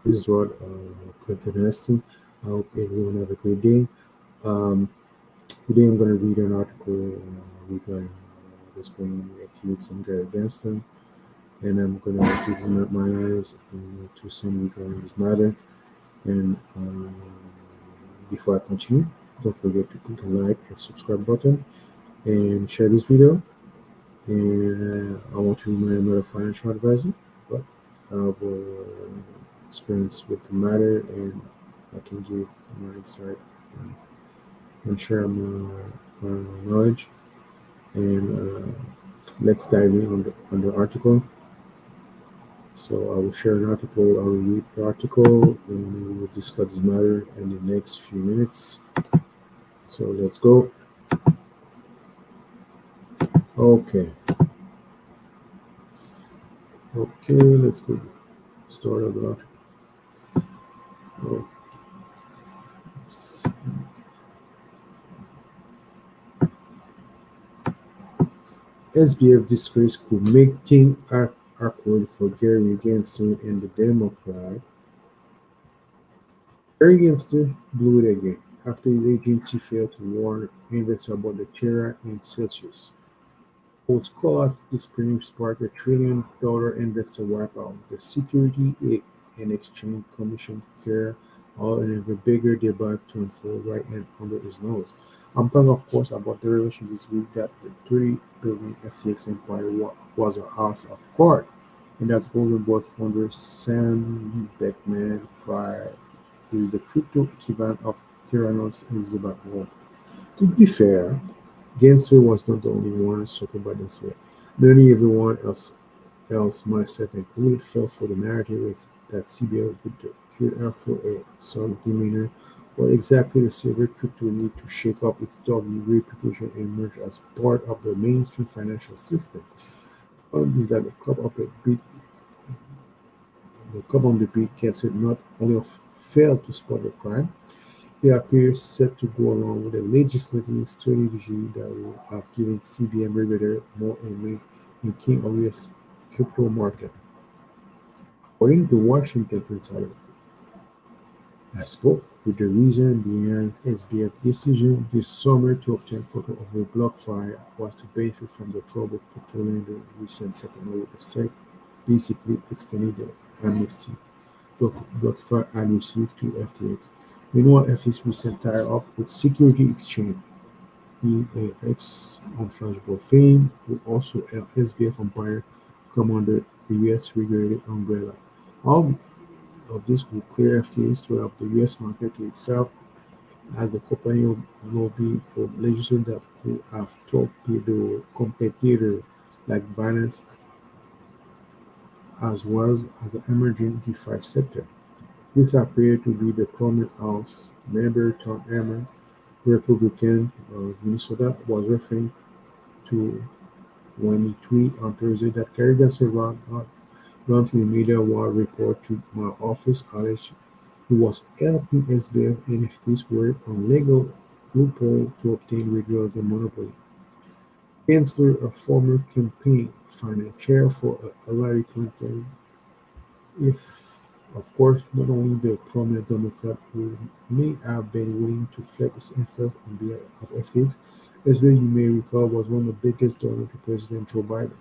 This is what quite interesting. I hope everyone have a great day. Um, Today I'm going to read an article regarding what's going on with FTX and Gary Gensler, and I'm going to give my eyes to some regarding this matter. And before I continue, don't forget to put a like and subscribe button and share this video. And I want to remind I'm not a financial advisor, but I have experience with the matter, and I can give my insight and share my knowledge. And let's dive in on the article. So I will share an article, I will read the article, and we will discuss this matter in the next few minutes. So let's go. Okay, let's go. Start of the article. Oh, SBF disgrace could make things awkward for Gary Gensler and the Democrat. Gary Gensler blew it again after his agency failed to warn investors about the terror in Celsius. Whose call-out this spring sparked a $1 trillion investor wipeout. The Security and Exchange Commission care all in a bigger debate to unfold right under his nose. I'm talking, of course, about the revelation this week that the 30 billion FTX empire was a house of cards, and that's Golden Boy founder Sam Beckman-Fried is the crypto equivalent of Theranos Elizabeth Warren. To be fair, Gensler was not the only one talking about this way. Nearly everyone else, myself included, fell for the narrative that CBF could offer a some demeanor. What exactly the silver crypto need to shake up its doggy reputation and emerge as part of the mainstream financial system? One is that the cup on the beat Gensler not only failed to spot the crime, he appears set to go along with a legislative strategy that will have given CBM regulator more leeway in King of U.S. crypto market. According to Washington Insider, I spoke with the reason behind SBF decision this summer to obtain control over BlockFi was to benefit from the troubled crypto lender recent settlement with the SEC, basically extending the amnesty BlockFi had received to FTX. Meanwhile, FTX recent tie-up with Security Exchange, EAX on Flashball fame, who also SBF umpire come under the U.S. regulated umbrella. All of this will clear FTX to help the U.S. market to itself as the company lobby for legislation that could have torpedoed competitors like Binance as well as the emerging DeFi sector. This appeared to be the prominent House member Tom Emmer, Republican of Minnesota, was referring to when he tweeted on Thursday that Gary Gensler ran through the media while report to my office alleged he was helping SBF NFTs work on legal loophole to obtain regulatory monopoly. Gensler, a former campaign finance chair for Hillary Clinton, if, of course, not only the prominent Democrat who may have been willing to flex his influence on behalf of FTX, SBF, you may recall, was one of the biggest donors to President Joe Biden.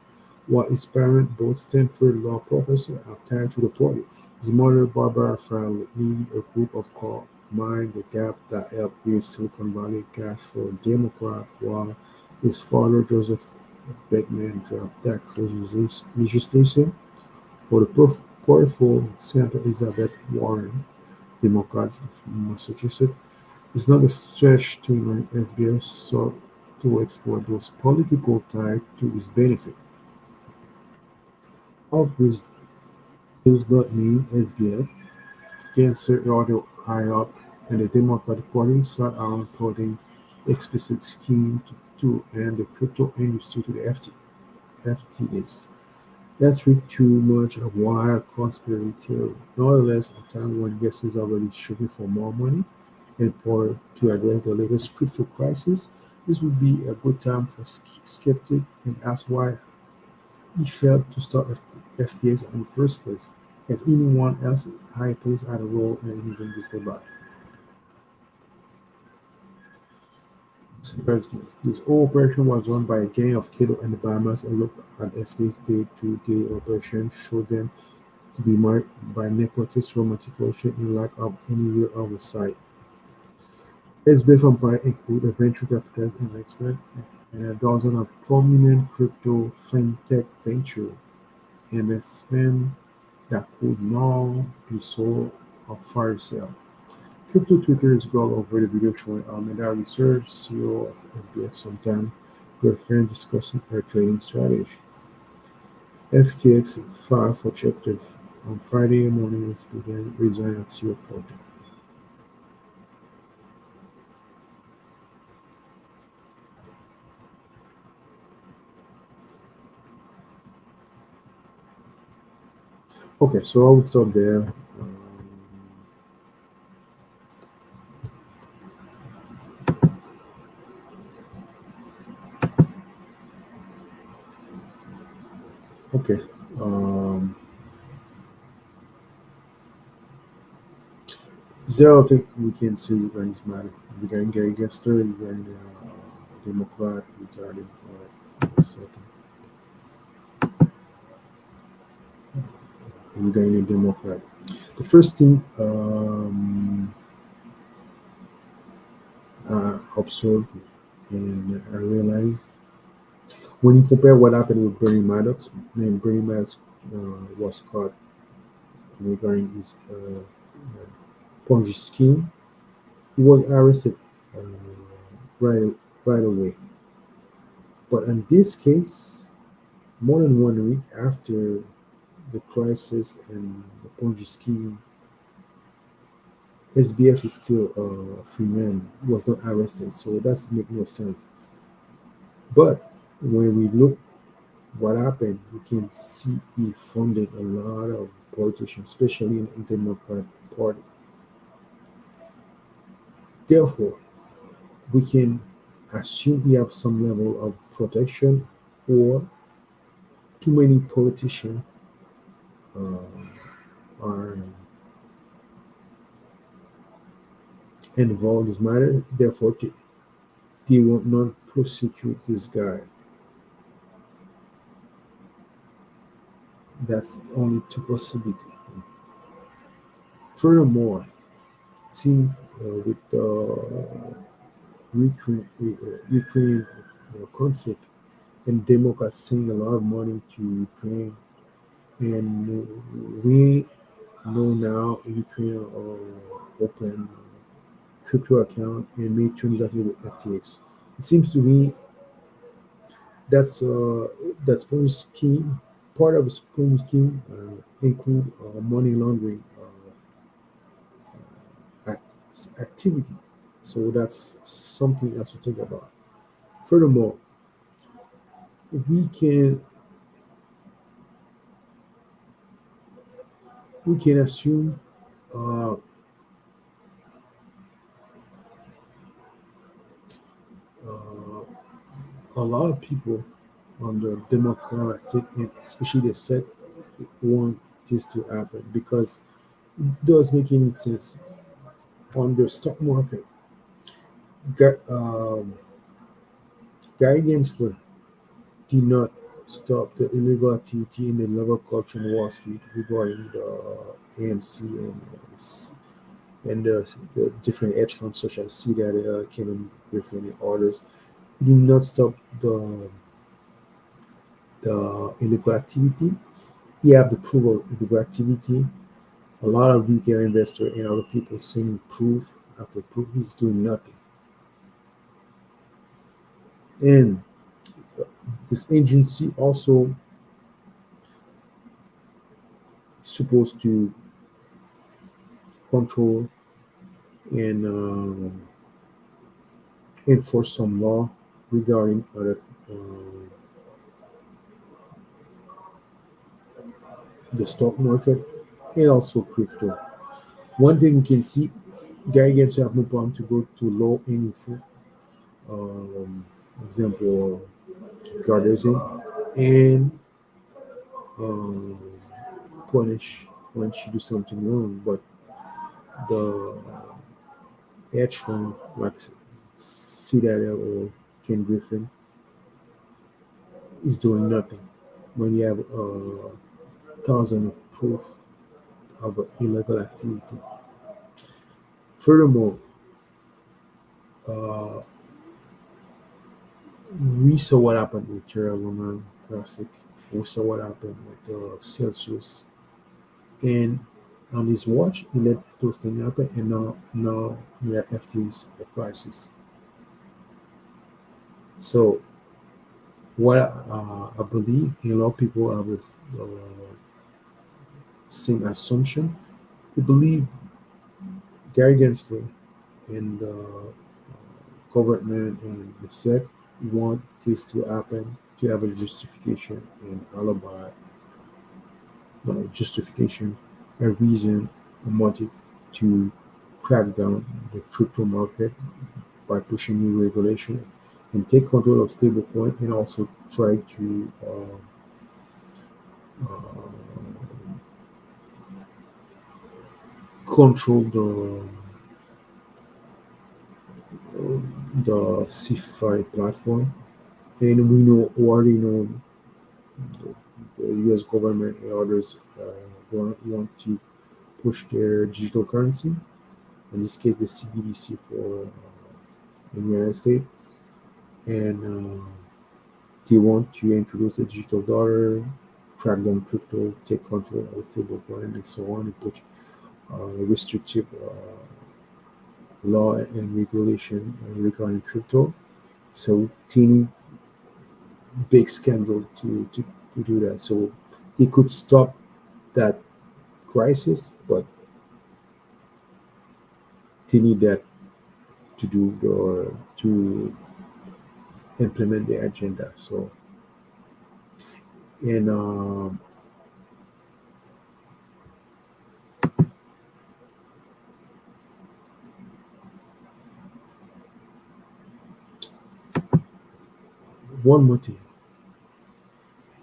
While his parents, both Stanford law professors, are tied to the party, his mother, Barbara Farrell, lead a group of called Mind the Gap that helped raise Silicon Valley cash for Democrat, while his father, Joseph Beckman, dropped tax legislation for the powerful Senator Elizabeth Warren, Democrat from Massachusetts. It's not a stretch to imagine SBF sought to exploit those political ties to his benefit. All of this does not mean SBF can set rather high up and the Democratic Party sat around plotting explicit scheme to end the crypto industry to the FTX. That's read too much of wild conspiracy theory. Nonetheless, a time when guests is already shooting for more money and for to address the latest crypto crisis, this would be a good time for skeptics and ask why he failed to start FTX in the first place. If anyone else high place had a role in anything this debate. This whole operation was run by a gang of kids in the Bahamas. A look at FT's day-to-day operation showed them to be marked by nepotism, manipulation, and lack of any real oversight. SBF empire include a venture capitalist investment and a dozen of prominent crypto fintech venture investment that could now be sold or fire sale. Crypto Twitter's goal over the video showing Almeida Research, CEO of SBF sometime to a friend discussing her trading strategy. FTX filed for Chapter on Friday morning as began resigned as CEO for. Okay, so I would stop there. Okay. Um, is there anything we can say regarding this matter? Regarding Gary Gensler, regarding the Democrat, regarding second, regarding the Democrat. The first thing I observed and I realized when you compare what happened with Bernie Maddox, when Bernie Maddox was caught regarding his Ponzi scheme, he was arrested uh, right right away. But in this case, more than 1 week after the crisis and the Ponzi scheme, SBF is still a free man. He was not arrested, so that's make no sense. But when we look what happened, we can see he funded a lot of politicians, especially in the Democrat Party. Therefore, we can assume he have some level of protection, or too many politicians are involved in this matter. Therefore, they will not prosecute this guy. That's only two possibilities. Furthermore, it seems with the Ukraine conflict and Democrats sending a lot of money to Ukraine, and we know now Ukraine open crypto account and made transaction with FTX. It seems to me that's Ponzi scheme. Part of the Ponzi scheme include money laundering activity. So that's something else to think about. Furthermore, we can we can assume uh, uh, a lot of people on the Democratic and especially the set want this to happen because it does make any sense on the stock market. Guy Gensler did not stop the illegal activity in the level culture in Wall Street regarding the AMC and the different hedge funds such as CDAT, Kevin Griffin, and others. He did not stop the illegal activity. He have the proof of illegal activity. A lot of retail investors and other people seeing proof after proof. He's doing nothing. And this agency also supposed to control and enforce some law regarding the stock market and also crypto. One thing we can see, Guy Gensler have no problem to go to law and enforce. Example, Gardaism and um, punish when she do something wrong, but the hedge fund like Citadel or Ken Griffin is doing nothing when you have thousands of proof of illegal activity. Furthermore, uh, we saw what happened with Terra Luna Classic. We saw what happened with Celsius. And on his watch, he let those things happen. And now we are FT's crisis. So, what I believe, and a lot of people have the same assumption. They believe Gary Gensler and the government and the SEC want this to happen to have a justification and alibi, justification, a reason, a motive to crack down the crypto market by pushing new regulation and take control of stablecoin and also try to control the CeFi platform. And we know already know the U.S. government and others want to push their digital currency. In this case, the CBDC for in the United States, and they want to introduce a digital dollar, crack down crypto, take control of stablecoin, and so on, and put restrictive law and regulation regarding crypto. So, teeny big scandal to do that. So, they could stop that crisis, but they need that to do to implement the agenda. So, and one more thing,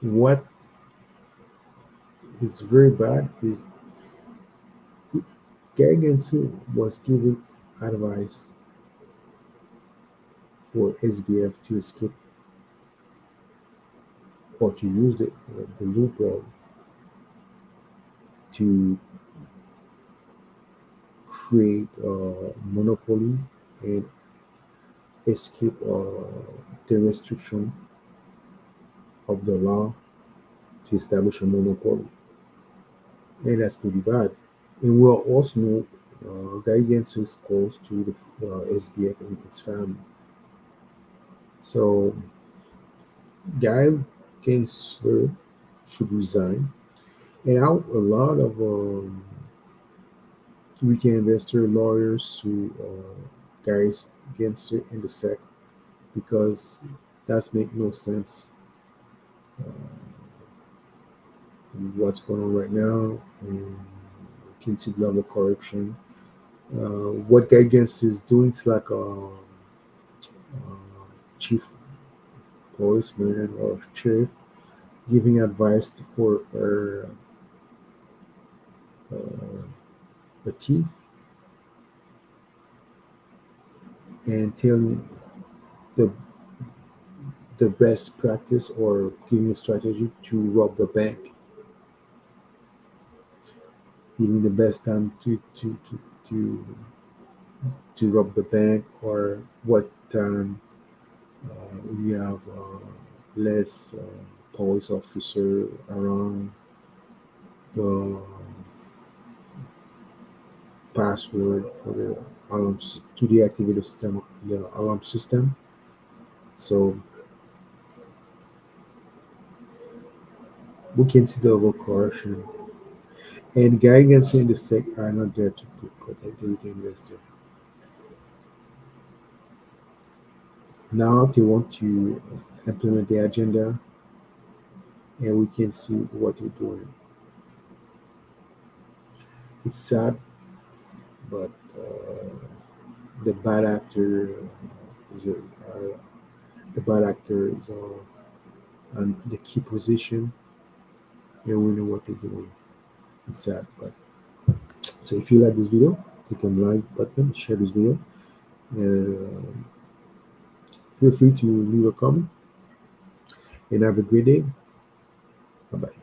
what is very bad is Gary Gensler was giving advice for SBF to escape or to use the loophole to create a monopoly and escape the restriction of the law to establish a monopoly. And that's pretty bad. And we also know Gary Gensler is close to the SBF and its family. So Gary Gensler should resign. And out a lot of retail investor lawyers who guys against it in the SEC because that's make no sense what's going on right now and continue level corruption. What Guy Gans is doing is like a chief policeman or chief giving advice for a thief and telling the the best practice or giving a strategy to rob the bank, giving the best time to rob the bank or what time we have less police officer around the password for the alarms to deactivate the alarm system. So we can see the level of corruption. And guidance in the SEC are not there to protect the retail investor. Now they want to implement the agenda, and we can see what they're doing. It's sad, but the bad actor is the bad actor is on the key position, and we know what they're doing. It's sad, but so if you like this video, click on like button, share this video, and feel free to leave a comment. And have a great day. Bye bye.